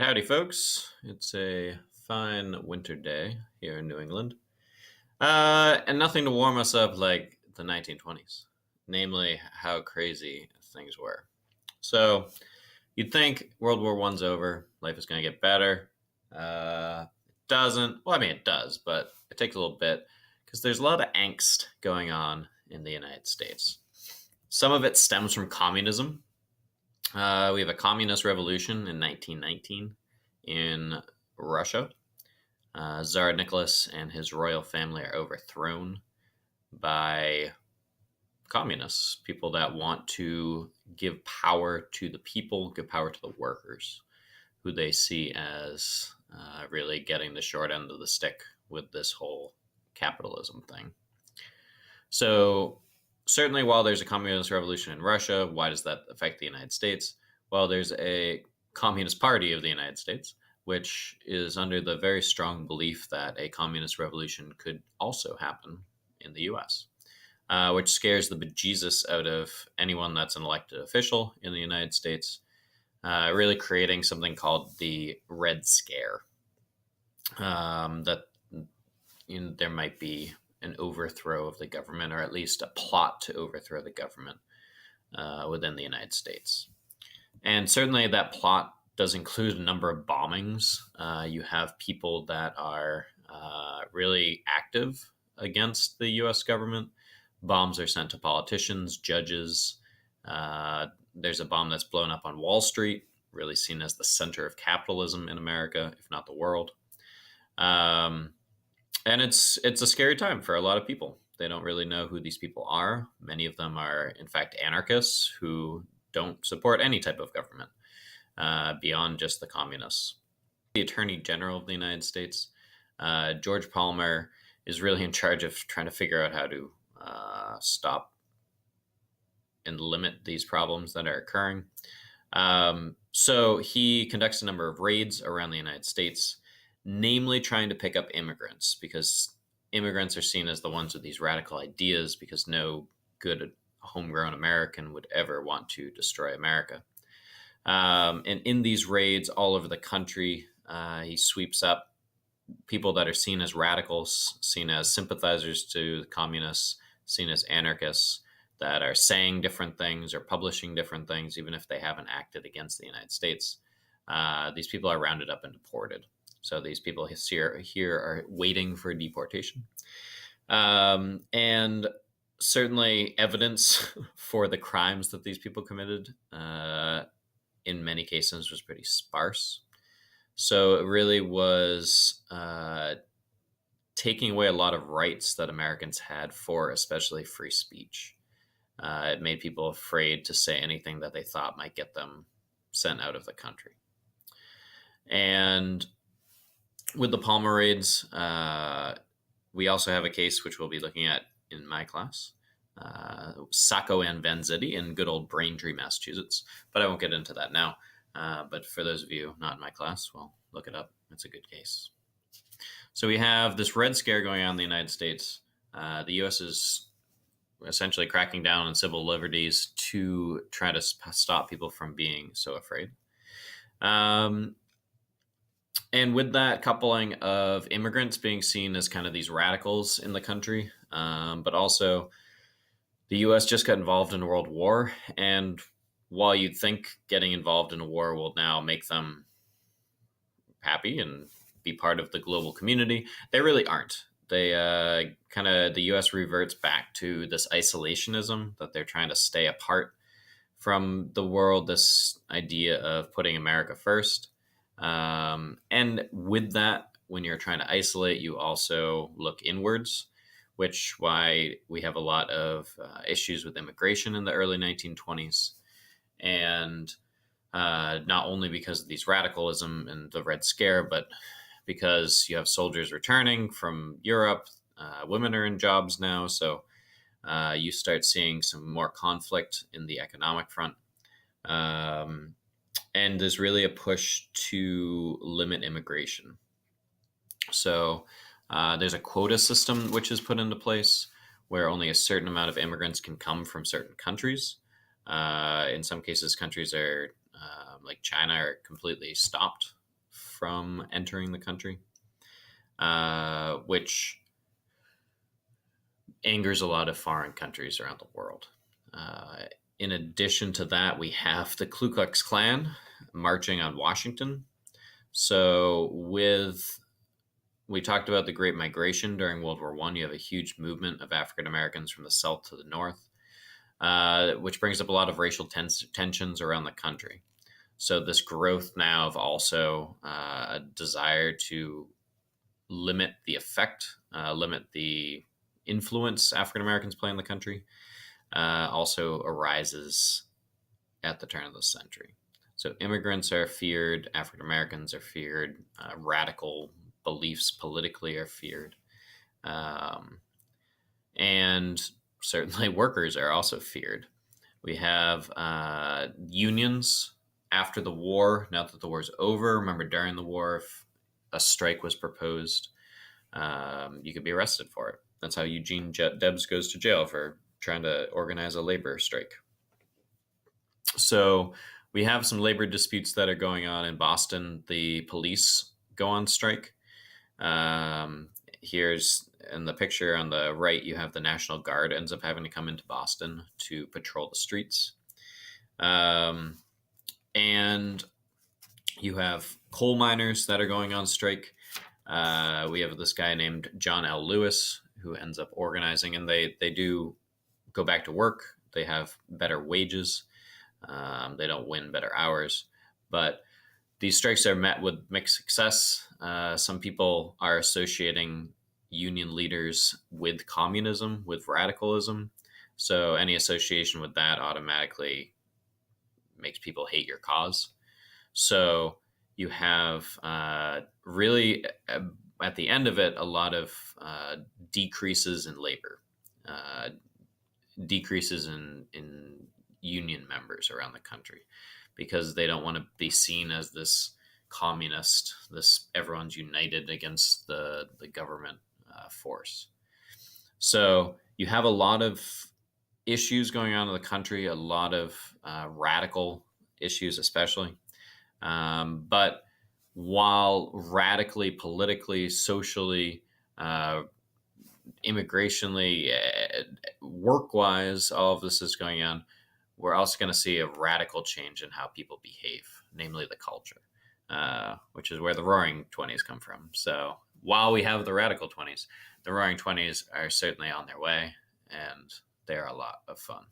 Howdy, folks. It's a fine winter day here in New England. And nothing to warm us up like the 1920s, namely how crazy things were. So you'd think World War One's over, life is going to get better. It doesn't. Well, I mean, it does, but it takes a little bit because there's a lot of angst going on in the United States. Some of it stems from communism. We have a communist revolution in 1919 in Russia. Tsar Nicholas and his royal family are overthrown by communists, people that want to give power to the people, give power to the workers, who they see as really getting the short end of the stick with this whole capitalism thing. So, certainly, while there's a communist revolution in Russia, why does that affect the United States? Well, there's a Communist Party of the United States, which is under the very strong belief that a communist revolution could also happen in the US, which scares the bejesus out of anyone that's an elected official in the United States, really creating something called the Red Scare. That there might be an overthrow of the government, or at least a plot to overthrow the government within the United States. And certainly that plot does include a number of bombings. You have people that are really active against the US government. Bombs are sent to politicians, judges. There's a bomb that's blown up on Wall Street, really seen as the center of capitalism in America, if not the world. And it's a scary time for a lot of people. They don't really know who these people are. Many of them are, in fact, anarchists who don't support any type of government beyond just the communists. The Attorney General of the United States, George Palmer, is really in charge of trying to figure out how to stop and limit these problems that are occurring. So he conducts a number of raids around the United States, namely trying to pick up immigrants, because immigrants are seen as the ones with these radical ideas, because no good homegrown American would ever want to destroy America. And in these raids all over the country, he sweeps up people that are seen as radicals, seen as sympathizers to the communists, seen as anarchists, that are saying different things or publishing different things, even if they haven't acted against the United States. These people are rounded up and deported. So these people here are waiting for deportation. And certainly evidence for the crimes that these people committed in many cases was pretty sparse. So it really was taking away a lot of rights that Americans had for especially free speech. It made people afraid to say anything that they thought might get them sent out of the country. And with the Palmer raids, we also have a case which we'll be looking at in my class, Sacco and Vanzetti in good old Braintree, Massachusetts. But I won't get into that now. But for those of you not in my class, well, look it up. It's a good case. So we have this Red Scare going on in the United States. The U.S. is essentially cracking down on civil liberties to try to stop people from being so afraid. And with that coupling of immigrants being seen as kind of these radicals in the country, but also the U.S. just got involved in a world war. And while you'd think getting involved in a war will now make them happy and be part of the global community, they really aren't. They the U.S. reverts back to this isolationism, that they're trying to stay apart from the world, this idea of putting America first. And with that, when you're trying to isolate, you also look inwards, which why we have a lot of issues with immigration in the early 1920s. And not only because of these radicalism and the Red Scare, but because you have soldiers returning from Europe, women are in jobs now. So you start seeing some more conflict in the economic front. And there's really a push to limit immigration. So there's a quota system which is put into place where only a certain amount of immigrants can come from certain countries. In some cases, countries are like China are completely stopped from entering the country, which angers a lot of foreign countries around the world. In addition to that, we have the Ku Klux Klan marching on Washington. So we talked about the Great Migration during World War I. You have a huge movement of African Americans from the south to the north, which brings up a lot of racial tensions around the country. So this growth now of also a desire to limit the effect, limit the influence African Americans play in the country, also arises at the turn of the century. So immigrants are feared, African Americans are feared, radical beliefs politically are feared, and certainly workers are also feared. We have unions after the war. Now that the war's over, remember during the war, if a strike was proposed, you could be arrested for it. That's how Eugene Debs goes to jail, for trying to organize a labor strike. So we have some labor disputes that are going on in Boston. The police go on strike. Here's in the picture on the right, you have the National Guard ends up having to come into Boston to patrol the streets. And you have coal miners that are going on strike. We have this guy named John L. Lewis who ends up organizing, and they do go back to work. They have better wages. They don't win better hours, but these strikes are met with mixed success. Some people are associating union leaders with communism, with radicalism. So any association with that automatically makes people hate your cause. So you have really, at the end of it, a lot of decreases in labor, decreases in union members around the country, because they don't want to be seen as this communist, this everyone's united against the government force. So you have a lot of issues going on in the country, a lot of radical issues especially. But while radically, politically, socially, immigrationally, work-wise, all of this is going on, we're also going to see a radical change in how people behave, namely the culture, which is where the Roaring 20s come from. So while we have the radical 20s, the Roaring 20s are certainly on their way, and they're a lot of fun.